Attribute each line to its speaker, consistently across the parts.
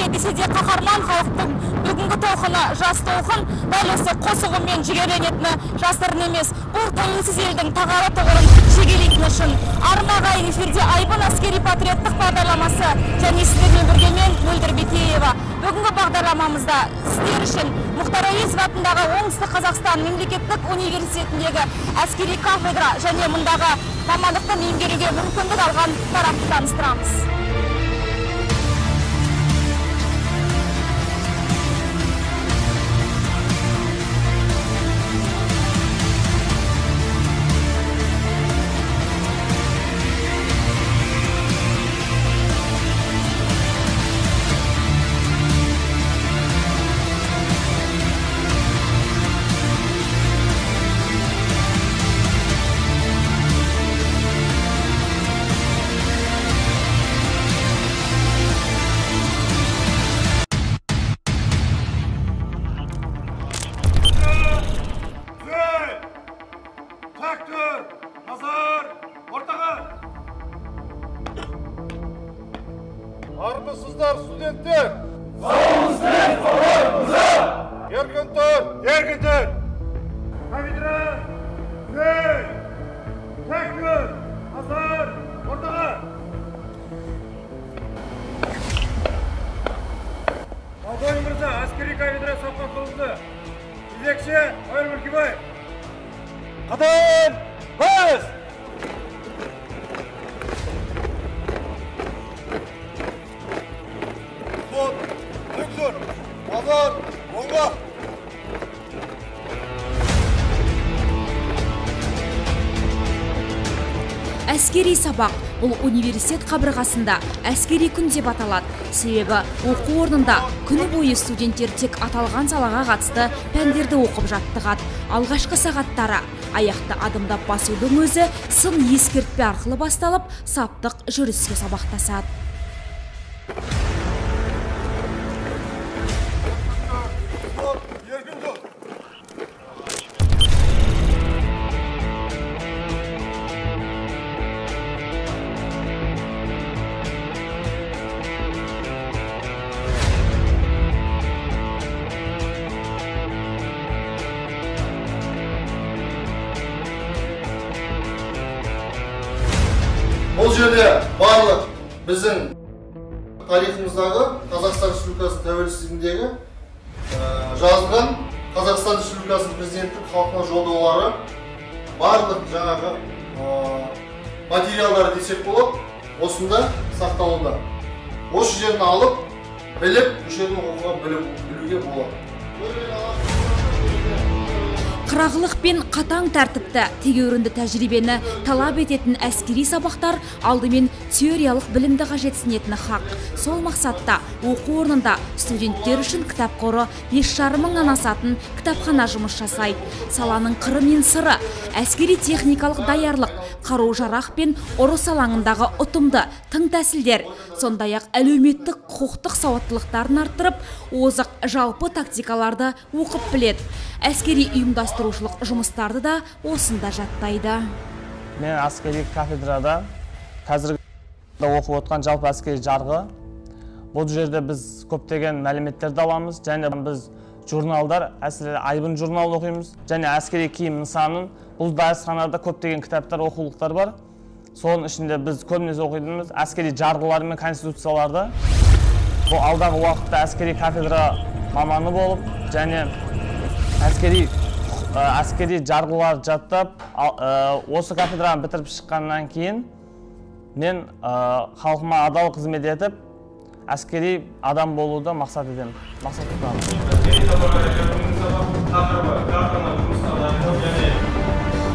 Speaker 1: өлкеге десе де қаһарман халықтың бүгінгі толқыны жас толқын дәл осы қос ұғыммен жігерленетіні жасырын емес. Бұл тәуелсіз елдің тағары тұғырын шегелейтіні шын. Арнағайын эфирде Айбын әскери патриоттық бағдарламасы және сіздермен бірге мен Мөлдір Бекеева. Бүгінгі бағдарламамызда сіздер үшін Мұхтар Әуезов атындағы Оңтүстік Қазақстан мемлекеттік университетіндегі әскери кафедра және мұндағы мамандықты меңгеруге мүмкіндік алған тарапты таныстырамыз.
Speaker 2: Армысыздар, студенттер! Сауыңызбен қалайымызы! Еркін тұр! Еркін тұр! Кафедра! Көй! Тәкбір! Назар! Ортаға! Полковник мырза, әскери кафедра сапқа құрылды. Кезекші, Айыр Бүркебай! Қадам! Бас! Назар, оңға!
Speaker 1: Әскери сабақ бұл университет қабырғасында әскери күн деп аталады. Себебі оқу орнында күні бойы студенттер тек аталған салаға қатысты пәндерді оқып жаттығады. Алғашқы сағаттары аяқты адымдап басудың өзі сын ескертпе арқылы басталып, саптық жүріске сабақтасады.
Speaker 3: Бұл жерде барлық біздің тарихымыздағы Қазақстан Республикасының тәуелсіздігіндегі жазылған Қазақстан Республикасының президенттік халқына жолдаулары барлық жаңағы материалдары десек болады, осында сақталуда. Осы жерін алып, біліп, осы жерін оқуға білуге болады.
Speaker 1: Қырағылық пен қатаң тәртіпті, тегеурінді тәжірибені талап ететін әскери сабақтар алдымен теориялық білімді қажетсінетіні хақ. Сол мақсатта оқу орнында студенттер үшін кітап қоры 5,5 мыңнан асатын кітапхана жұмыс жасайды. Саланың қыры мен сыры, әскери техникалық даярлық, қару-жарақ пен ұрыс алаңындағы ұтымды тың тәсілдер, сондай-ақ әлеуметтік құқықтық сауаттылықтарын арттырып, озық жалпы тактикаларды оқып біледі. Әскери ұйымдастырушылық жұмыстарды да осында жаттайды.
Speaker 4: Мен әскери кафедрада қазіргі оқып отқан жалпы әскери жарғы. Бұл жерде біз көптеген мәліметтерді аламыз, және біз журналдар, әсіресе Айбын журналын оқимыз, және әскери киім нысанын. Бұл дәрісханада көптеген кітаптар, оқулықтар бар. Соның ішінде біз көбінесе оқитынымыз әскери жарғылар мен конституцияларды. Бұл алдағы уақытта әскери кафедра маманы болып, және әскери жарғылар жаттап, осы кафедраны бітіріп шыққаннан кейін мен халқыма адал қызмет етіп, әскери адам болуды мақсат етемін.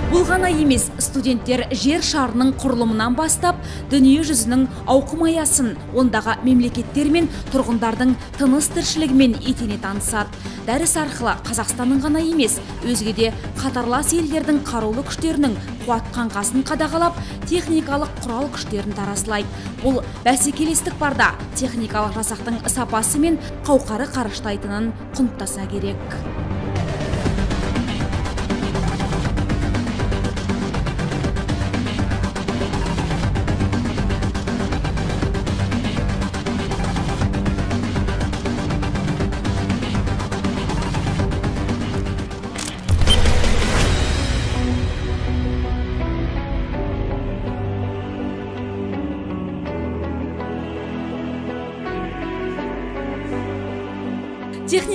Speaker 1: Бұл ғана емес, студенттер жер шарының құрылымынан бастап, дүние жүзінің ауқым аясын, ондағы мемлекеттер мен тұрғындардың тыныс тіршілігімен етене танысады. Дәріс арқылы Қазақстанның ғана емес, өзге де қатарлас елдердің қарулы күштерінің қуат қаңқасын қадағалап, техникалық құрал күштерін таразылайды. Бұл бәсекелестік барда техникалық жасақтың сапасы мен қауқары қарыштайтынын құнттаса керек.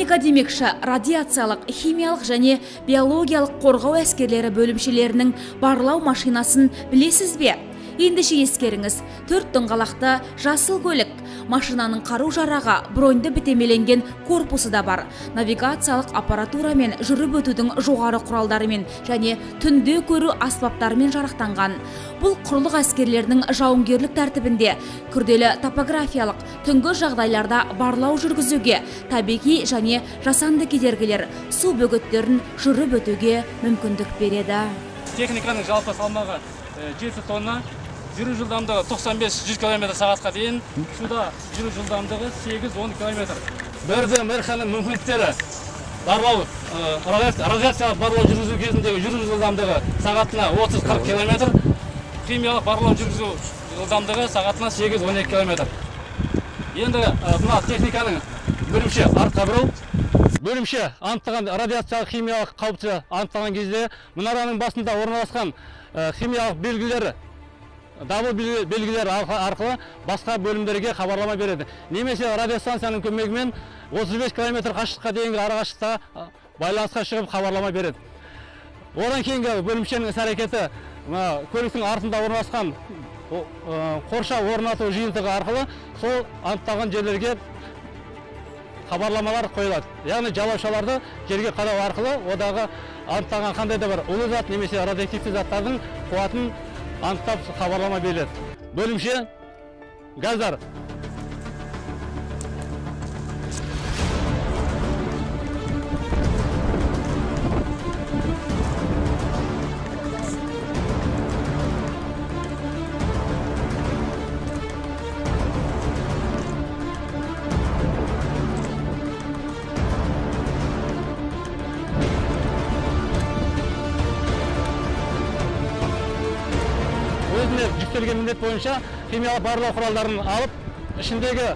Speaker 1: техника демекші радиациялық, химиялық және биологиялық қорғау әскерлері бөлімшелерінің барлау машинасын білесіз бе? Ендеше ескеріңіз, 4 дөңғалақты жасыл көлік, машинаның қару-жарағы, броньды бітемеленген корпусы да бар. Навигациялық аппаратурамен жүріп өтудің жоғары құралдарымен және түнде көру аспаптарымен жарақтанған. Бұл құрлық әскерлерінің жауынгерлік тәртібінде күрделі топографиялық түнгі жағдайларда барлау жүргізуге, табиғи және жасанды кедергілер, су бөгеттерін жүріп өтуге мүмкіндік береді.
Speaker 5: Техниканың жалпы салмағы 7 тонна, жүру жылдамдығы 95-100 км/сағатқа дейін, суда жүру жылдамдығы 8-10 км. Бірден мәрханың мүмкіндіктері барлау, радиациялық барлау жүргізу кезіндегі жүру жылдамдығы сағатына 30-40 км, химиялық барлау жүргізу жылдамдығы сағатына 8-12 км. Енді мына техниканың бөлімше артқа бұру. Бөлімше анықтаған радиациялық химиялық қауіпті анықтаған кезде мұнараның басында орналасқан химиялық белгілері, дабыл белгілері арқылы басқа бөлімдерге хабарлама береді. Немесе радиостанцияның көмегімен 35 км қашықтыққа дейінгі арақашықтыққа байланысқа шығып хабарлама береді. Одан кейінгі бөлімшенің іс-әрекеті көліктің артында орналасқан қоршау орнату жиынтығы арқылы сол анықталған жерлерге хабарламалар қойылады. Яғни жалаушаларды жерге қадау арқылы одағы анықталған қандай да бір улы зат немесе радиоактивті заттардың қуатын анықтап хабарлама беріледі. Бөлімше газдар. Жүктелген міндет бойынша химиялық барлау құралдарын алып, ішіндегі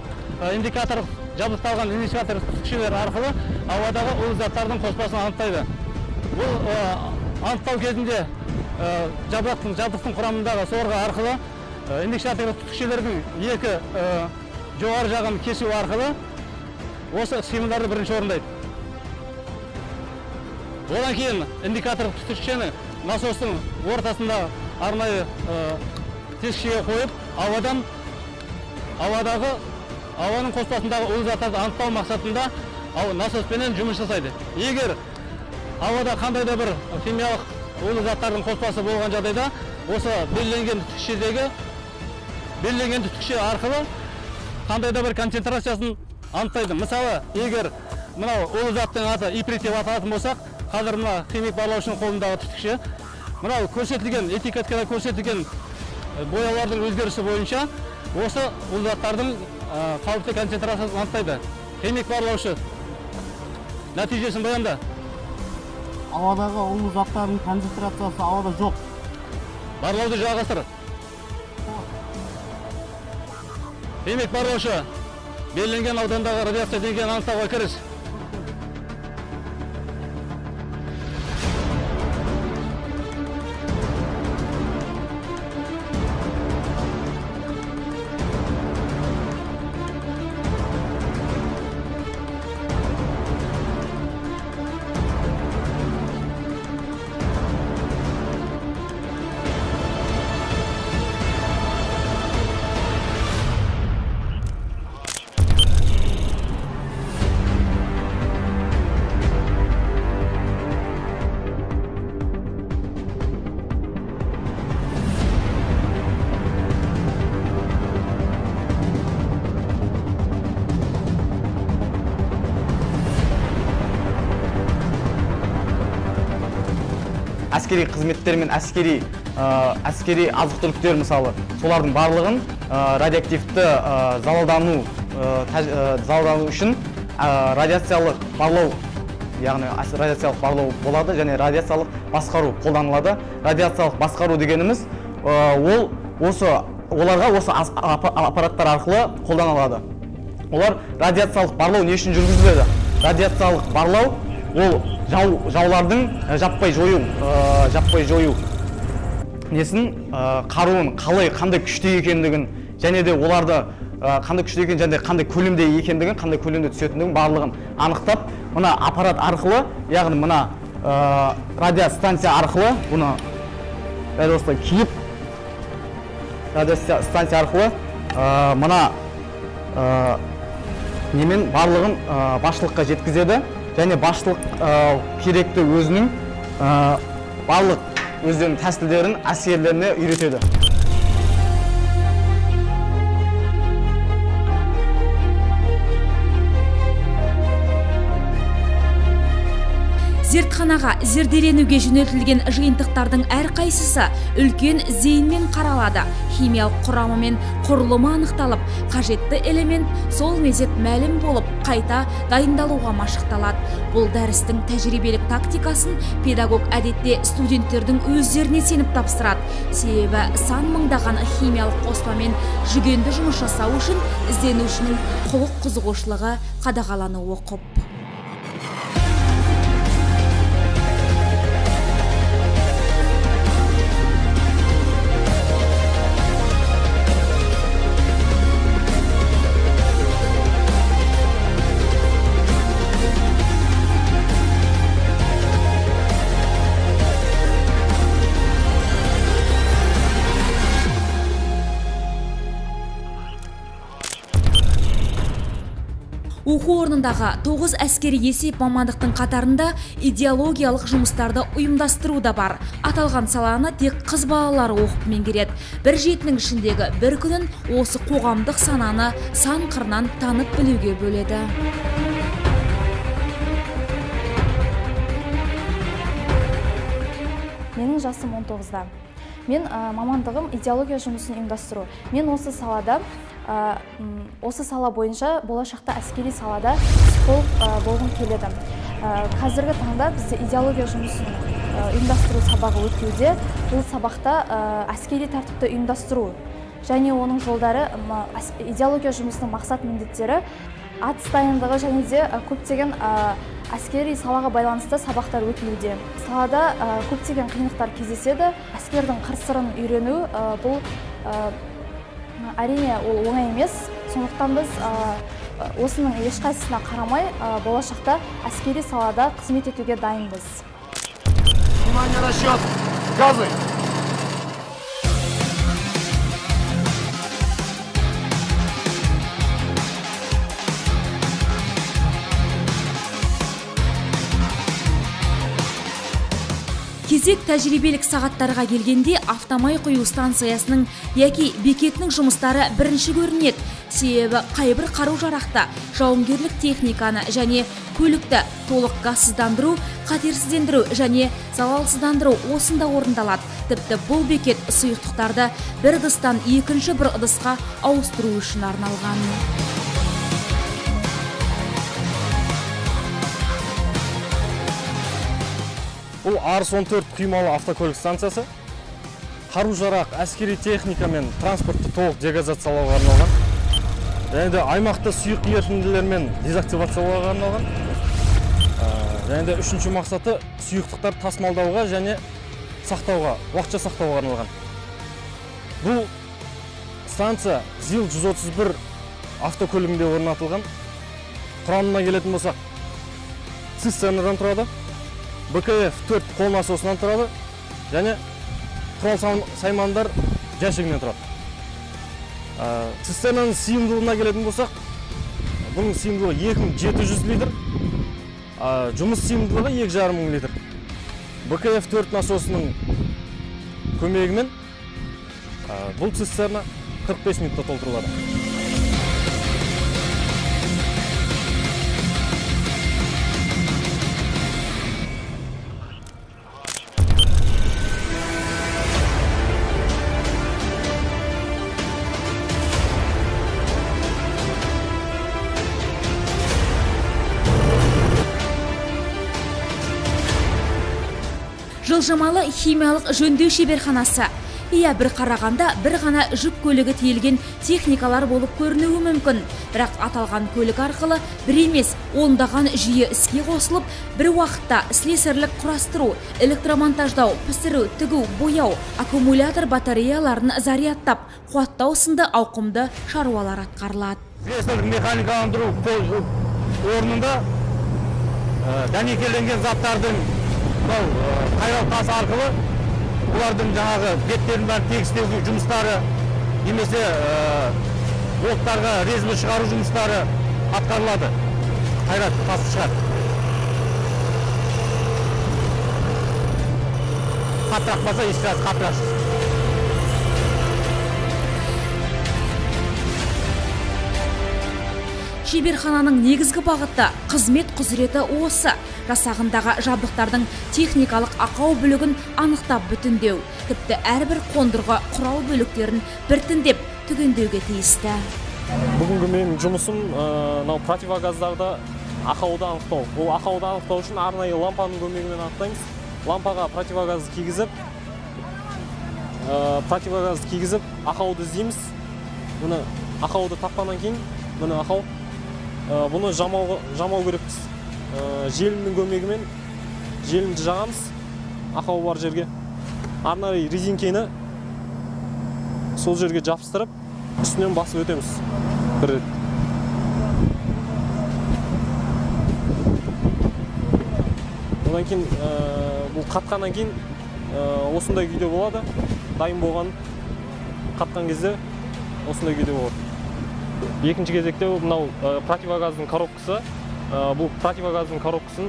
Speaker 5: индикатор жабдықталған индикатор түтікшелер арқылы ауадағы улы заттардың қоспасын анықтайды. Бұл анықтау кезінде жабдықтың құрамындағы сорғы арқылы индикатор түтікшелердің екі жоғары жағын кесу арқылы осы схемаларды бірінші орындайды. Одан кейін индикатор түтікшені насостың ортасында арнайы тесікшеге қойып, ауаның қоспасындағы улы заттарды анықтау мақсатында насоспенен жұмыс жасайды. Егер ауада қандай да бір химиялық улы заттардың қоспасы болған жағдайда, осы белгіленген түтікше арқылы қандай да бір концентрациясын анықтайды. Мысалы, егер мынау улы заттың аты иприт деп аталатын болсақ, қазір мына химик барлаушының қолындағы түтікше мынау көрсетілген, этикеткада көрсетілген бояулардың өзгерісі бойынша осы улы заттардың қауіпті концентрациясын анықтайды. Химик барлаушы нәтижесін баянда.
Speaker 6: Ауадағы улы заттардың концентрациясы ауада жоқ.
Speaker 5: Барлауды жалғастыр. Химик барлаушы белгіленген аудандағы радиация деңгейін анықтауға кіріс.
Speaker 7: Әскери қызметтер мен әскери азық-түліктер мысалы, солардың барлығын радиоактивті залалдану үшін радиациялық барлау, яғни радиациялық барлау болады және радиациялық басқару қолданылады. Радиациялық басқару дегеніміз оларға осы аппараттар арқылы қолданылады. Олар радиациялық барлау не үшін жүргізіледі? Радиациялық барлау ол жаулардың жаппай жою несін қаруын қандай күшті екендігін және де оларды қандай күшті екендігін және қандай көлемде екендігін, қандай көлемде түсетіндігін барлығын анықтап мына аппарат арқылы, яғни мына радиостанция арқылы бұны дәл осылай киіп, радиостанция арқылы мына немен барлығын басшылыққа жеткізеді және басшылық керекті өзінің барлық өздерінің тәсілдерін әскерлеріне үйретеді.
Speaker 1: Зертханаға зерделенуге жөнелтілген жиынтықтардың әрқайсысы үлкен зейінмен қаралады. Химиялық құрамы мен құрылымы анықталып, қажетті элемент сол мезет мәлім болып, қайта дайындалуға машықталады. Бұл дәрістің тәжірибелік тактикасын педагог әдетте студенттердің өздеріне сеніп тапсырады. Себебі сан мыңдаған химиялық қоспамен жүгенді жұмыс жасау үшін ізденушінің құлық қызығушылығы қадағалануы құп. Оқу орнындағы 9 әскери есеп мамандықтың қатарында идеологиялық жұмыстарды ұйымдастыру да бар. Аталған саланы тек қыз балалары оқып меңгереді. Бір жетінің ішіндегі бір күнін осы қоғамдық сананы сан қырынан танып білуге бөледі.
Speaker 8: Менің жасым 19-да. Мен мамандығым идеология жұмысын ұйымдастыру. Мен осы сала бойынша болашақта әскери салада психолог болғым келеді. Қазіргі таңда бізде идеология жұмысын ұйымдастыру сабағы өтуде. Бұл сабақта әскери тәртіпті ұйымдастыру және оның жолдары, идеология жұмысының мақсат міндеттері, атыс дайындығы және де көптеген әскери салаға байланысты сабақтар өтілуде. Салада көптеген қиындықтар кездеседі. Әскердің қыр-сырын үйрену бұл әрине ол оңай емес. Сондықтан біз осының ешқайсысына қарамай болашақта әскери салада қызмет етуге дайынбыз.
Speaker 3: Внимание, расчет! Газы!
Speaker 1: Кезек тәжірибелік сағаттарға келгенде автомай құю станциясының яки бекетінің жұмыстары бірінші көрінеді. Себебі қайбір қару-жарақты, жауынгерлік техниканы және көлікті толық газсыздандыру, қатерсіздендіру және залалсыздандыру осында орындалады. Тіпті бұл бекет сұйықтықтарды бір ыдыстан екінші бір ыдысқа ауыстыру үшін арналған.
Speaker 5: Бұл Арс-14 құймалы автокөлік станциясы қару-жарақ, әскери техника мен транспортты толық дегазациялауға арналған. Және де аймақты сұйық ерітінділермен дезактивациялауға арналған. Және де үшінші мақсаты сұйықтықтар тасымалдауға және сақтауға, уақытша сақтауға арналған. Бұл станция ЗИЛ-131 автокөлігінде орнатылған. Құрамына келетін болсақ, цистернадан тұрады. БКФ-4 қол насосынан тұрады және құрал-саймандар жәшігінен тұрады. Цистернаның сыйымдылығына келетін болсақ, бұның сыйымдылығы 2700 литр, жұмыс сыйымдылығы 2500 литр. БКФ-4 насосының көмегімен бұл цистерна 45 минутта толтырылады.
Speaker 1: Жылжымалы химиялық жөндеу шеберханасы. Бір қарағанда бір ғана жүк көлігі тиелген техникалар болып көрінуі мүмкін. Бірақ аталған көлік арқылы бір емес, ондаған жүйе іске қосылып, бір уақытта слесарлік құрастыру, электромонтаждау, пісіру, тігу, бояу, аккумулятор батареяларын зарядтап, қуаттау сынды ауқымды шаруалар атқарылады.
Speaker 5: Слесарлік механикаландыру орнында
Speaker 4: дәнекерленген заттардың қайрау тасы арқылы бұлардың жаңағы беттерін бәрін тегістеу жұмыстары немесе болттарға резьбі шығару жұмыстары атқарылады. Қайрат тасы шығар. Қаттырақ баса, ешқаз қаттырақ.
Speaker 1: Шеберхананың негізгі бағыты қызмет құзыреті осы. Жасағындағы жабдықтардың техникалық ақау бөлігін анықтап бүтіндеу. Тіпті әрбір қондырғы құрал бөліктерін біртіндеп түгендеуге тиісті.
Speaker 9: Бүгінгі менің жұмысым противогаздарды ақауды анықтау. Бұл ақауды анықтау үшін арнайы лампаның көмегімен анықтаймыз. Лампаға противогазды кигізіп, ақауды іздейміз. Бұны ақауды тапқаннан кейін, бұны жамау керекпіз. Желімнің көмегімен желімді жағамыз, ақау бар жерге. Арнайы резинкені сол жерге жабыстырып, үстінен басып өтеміз. Бір рет. Одан кейін бұл қатқаннан кейін осындай күйде болады. Дайын болған қатқан кезде осындай күйде болады. Екінші кезекте мынау противогаздың коробкасы. Бұл противогаздың коробкасын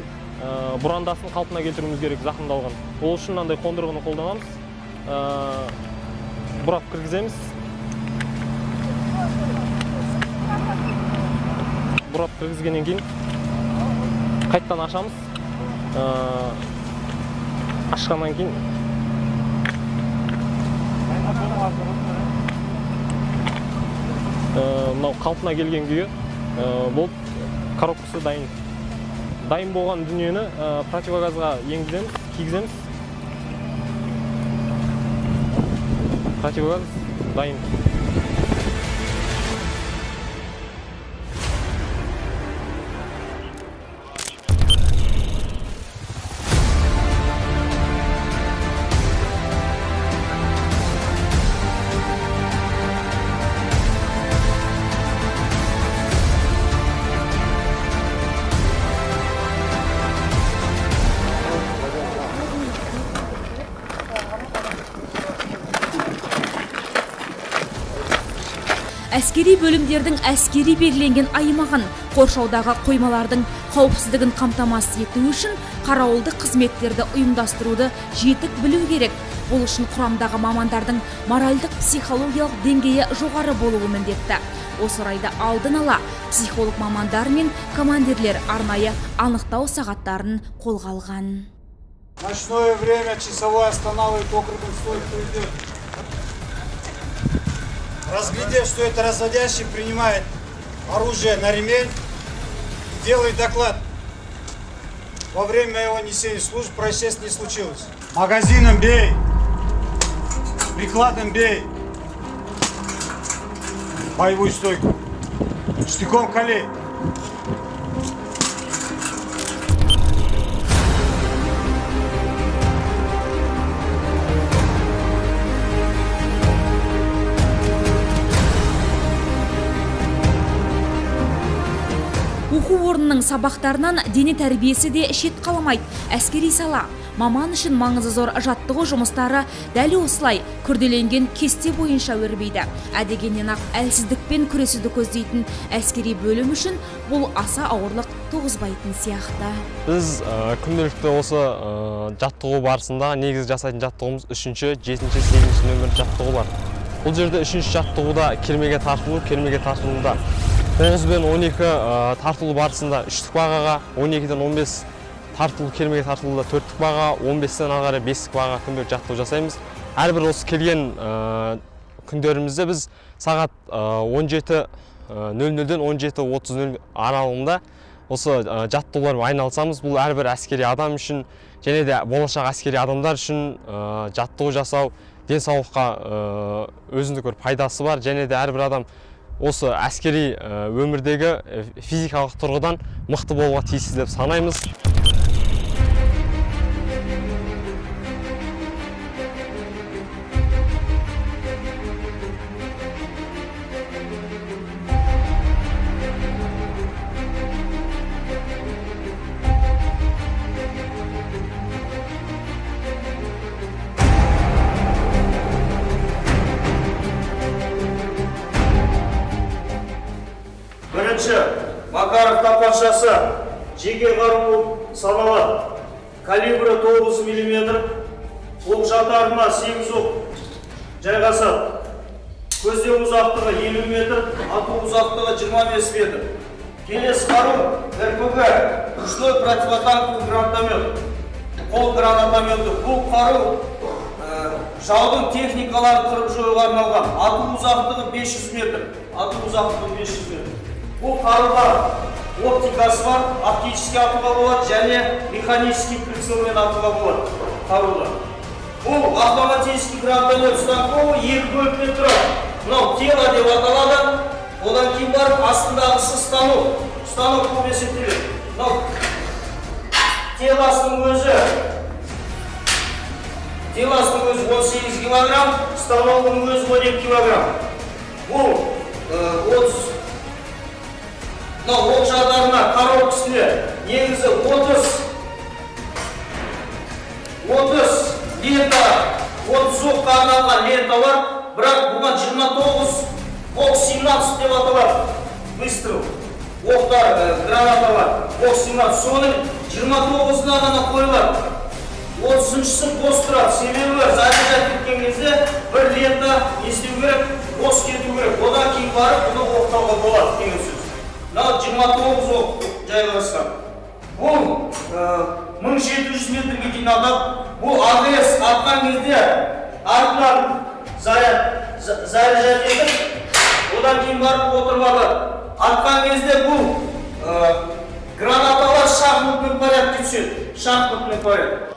Speaker 9: бұрандасын қалпына келтіруіміз керек, зақымдалған. Ол үшін мынандай қондырғыны қолданамыз. Бұрап кіргіземіз. Бұрап кіргізгеннен кейін қайттан ашамыз. Ашқаннан кейін мынау қалпына келген күйі болып коробкасы дайын. Дайын болған дүниені противогазға енгіземіз, кигіземіз. Противогаз дайын.
Speaker 1: Әскери бөлімдердің әскери белгіленген аймағын, қоршаудағы қоймалардың қауіпсіздігін қамтамасыз ету үшін қарауылдық қызметтерді ұйымдастыруды жетік білу керек. Бұл үшін құрамдағы мамандардың моральдық-психологиялық деңгейі жоғары болуы міндетті. Осы орайда алдын ала психолог мамандар мен командирлер арнайы анықтау сағаттарын қолға алған.
Speaker 2: Ночное время часовой останавливает округом стойку идет. Разглядев, что это разводящий, принимает оружие на ремень и делает доклад. Во время его несения службы происшествия не случилось. Магазином бей, прикладом бей, боевую стойку, штыком колей.
Speaker 1: Оқу орнының сабақтарынан дене тәрбиесі де шет қалмайды. Әскери сала маман үшін маңызы зор жаттығу жұмыстары дәл осылай күрделенген кесте бойынша өрбейді. Әдегеннен ақ әлсіздікпен күресуді көздейтін әскери бөлім үшін бұл аса ауырлық туғызбайтын сияқты.
Speaker 9: Біз күнделікті осы жаттығу барысында негізгі жасайтын жаттығуымыз 3-ші, 7-ші, 8-ші нөмір жаттығу бар. Бұл жерде 3-ші жаттығуда кермеге тартылуда 9 бен 12 тартылу барысында 3-тік бағаға, 12-ден 15 тартылу кермеге тартылуда 4-тік баға, 15-тен ары 5-тік баға күндер жаттығу жасаймыз. Әрбір осы келген күндерімізде біз сағат 17:00-ден 17:30 аралығында осы жаттығулармен айналысамыз. Бұл әрбір әскери адам үшін және де болашақ әскери адамдар үшін жаттығу жасау денсаулыққа өзіндік бір пайдасы бар, және де әрбір адам осы әскери өмірдегі физикалық тұрғыдан мықты болуға тиіс деп санаймыз.
Speaker 10: Бірінші, Макаров тапаншасы жеке қару болып саналады. Калибрі 9 мм, оқ жатарына 8 оқ жайғасады. Көздеу ұзақтығы 50 метр, ату ұзақтығы 25 метр. Келесі қару РПГ, ручной противотанковый гранатомет, қол гранатометі. Бұл қару жаудың техникаларын қырып жоюға арналған. Ату ұзақтығы 500 метр. Бұл қаруға оптикасы бар, оптический атуға болады және механический прицелмен атуға болады қаруды. Бұл автоматический гранатомет станковы 2 бөліктен тұрады. Мынау тело деп аталады. Одан кейін барып астындағысы станок. Станок болып есептеледі. Мынау телосының өзі 18 килограмм, станогының өзі 12 килограмм. Бұл 30. Мынау оқ жатарына коробкасында негізі 30 лента, 30 оққа арналған лента бар, бірақ бұған 29 оқ 17 деп аталады. Выстрел. Оқтар, гранаталар, оқ 17. Соның 29-ына ғана қойылады. 30-шысы бос тұрады. Себебі заряжат кеткен кезде бір лента естеу керек, бос кету керек. Одан кейін барып, бұны оқтауға болады деген сөз. Мынау 29 оқ жайғасқан. Бұл 1700 метрге дейін атады. Бұл АГС атқан кезде артынан заряжат етіп, одан кейін барып отырмады. Атқан кезде бұл гранаталар шахматный порядке түседі. Шахматный порядок.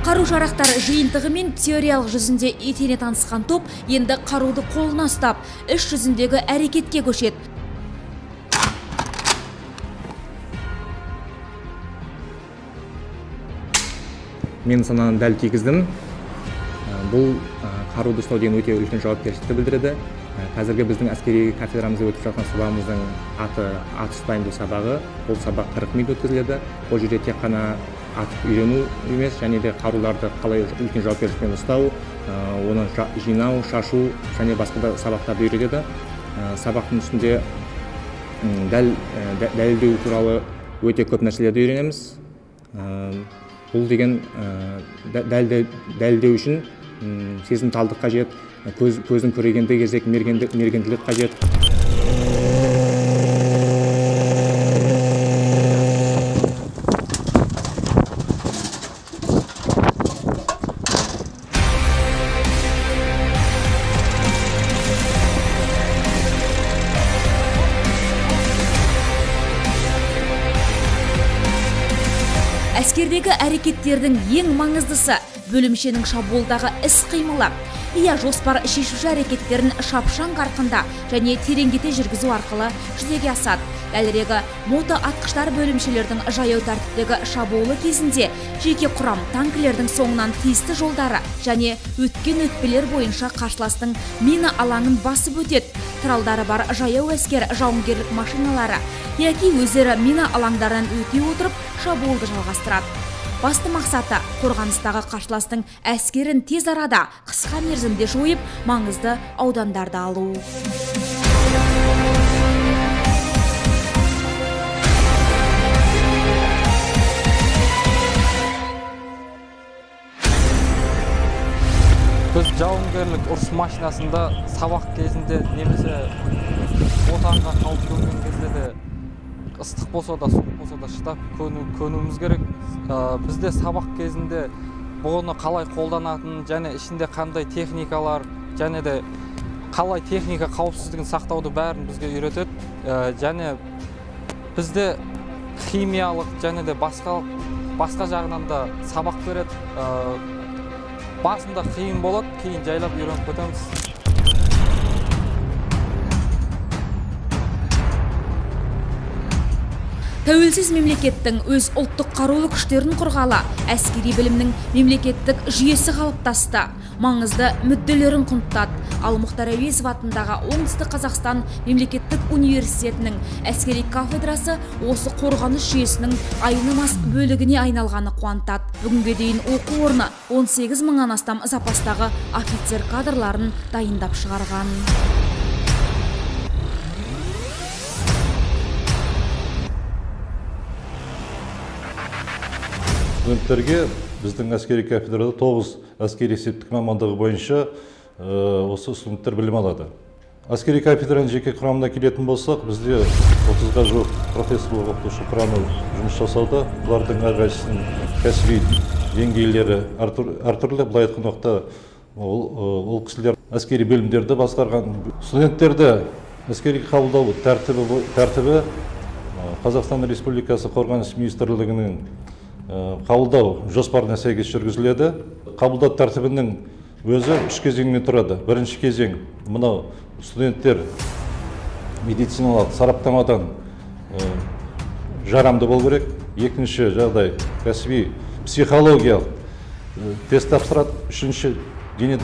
Speaker 1: Қару-жарақтар жиынтығы мен теориялық жүзінде етене танысқан топ енді қаруды қолына ұстап, іс жүзіндегі әрекетке көшеді.
Speaker 11: Мен сананы дәл тигіздім. Бұл қаруды ұстау деген өте үлкен жауапкершілікті білдіреді. Қазіргі біздің әскери кафедрамызда өтіп жатқан сабағымыздың аты ат ұстаймын сабағы. Бұл сабақ 40 минут өткізіледі. Бұл жерде тек қана атып үйрену емес, және де қаруларды қалай үлкен жауапкершілікпен ұстау, оны жинау, шашу және басқа да сабақтарды үйретеді. Сабақтың үстінде дәлелдеу туралы өте көп нәрселерді үйренеміз. Бұл деген дәлелдеу үшін сезімталдық қажет, көздің көрегенді кезек мергенділік қажет.
Speaker 1: Әскердегі әрекеттердің ең маңыздысы бөлімшенің шабуылдағы іс-қимылы. Жоспар шешуші әрекеттерін шапшаң қарқында және тереңдете жүргізу арқылы жүзеге асады. Дәлірегі мотоатқыштар бөлімшелердің жаяу тәртіптегі шабуылы кезінде жеке құрам танкілердің соңынан тиісті жолдары және өткен өтпелер бойынша қарсыластың мина алаңын басып өтеді. Тұралдары бар жаяу әскер жауынгерлік машиналары яки өздері мина алаңдарынан өте отырып шабуылды жалғастырады. Басты мақсаты қорғаныстағы қарсыластың әскерін тез арада қысқа мерзімде жойып, маңызды аудандарды алу.
Speaker 9: Біз жауынгерлік ұрыс машинасында сабақ кезінде немесе отанға қауіп төнген кезде де ыстық болса да, суық болса да шыдап көнуіміз керек. Бізде сабақ кезінде бұны қалай қолданатын, және ішінде қандай техникалар, және де қалай техника қауіпсіздігін сақтауды бәрін бізге үйретеді. Және бізде химиялық және де басқа жағынан да сабақ береді. Басында қиын болады, кейін жайлап үйреніп кетеміз.
Speaker 1: Тәуелсіз мемлекеттің өз ұлттық қарулы күштерін құрғалы, әскери білімнің мемлекеттік жүйесі қалыптасты. маңызды мүдделерін құнттады. Ал Мұхтар Әуезов атындағы Оңтүстік Қазақстан мемлекеттік университетінің әскери кафедрасы осы қорғаныс жүйесінің айнымас бөлігіне айналғаны қуантады. Бүгінге дейін оқу орны 18 мыңнан астам запастағы офицер кадрларын дайындап шығарған.
Speaker 12: Студенттерге біздің әскери кафедрада 9 әскери есептік мамандығы бойынша осы студенттер білім алады. Әскери кафедраның жеке құрамына келетін болсақ, бізде 30-ға жуық профессорлық оқытушы құрамы жұмыс жасауда. Бұлардың әрқайсысының кәсіби деңгейлері әртүрлі. Былай айтқан уақытта ол кісілер әскери бөлімдерді басқарған. Студенттерді әскери қабылдау тәртібі Қазақстан Республикасы Қорғаныс министрлігінің қабылдау жоспарына сәйкес жүргізіледі. Қабылдау тәртібінің өзі 3 кезеңнен тұрады. Бірінші кезең мынау студенттер медициналық сараптамадан жарамды болу керек. Екінші жағдай кәсіби психологиялық тест тапсырады. Үшінші дене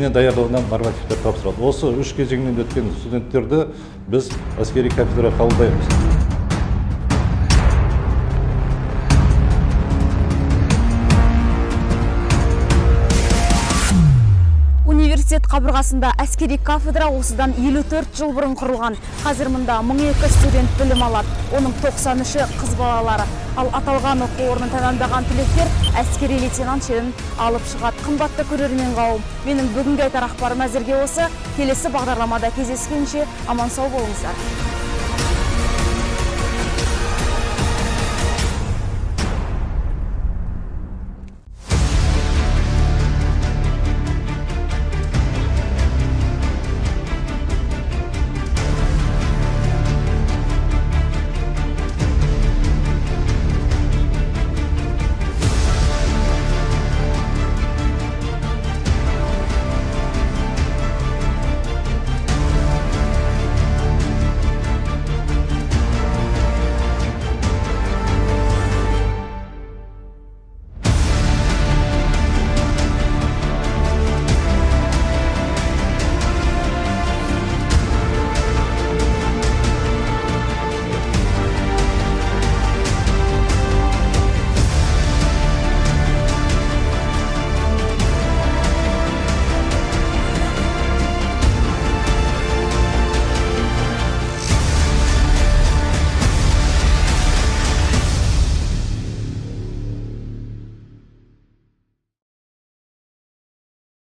Speaker 12: даярлығынан нормативтер тапсырады. Осы 3 кезеңнен өткен студенттерді біз әскери кафедра қабылдаймыз.
Speaker 1: Университет қабырғасында әскери кафедра осыдан 54 жыл бұрын құрылған. Қазір мұнда 1200 студент білім алады. Оның 93-і қыз балалары. Ал аталған оқу орнын тәмамдаған түлектер әскери лейтенант шенін алып шығады. Қымбатты көрермен қауым, менің бүгінгі айтар ақпарым әзірге осы. Келесі бағдарламада кездескенше аман сау болыңыздар.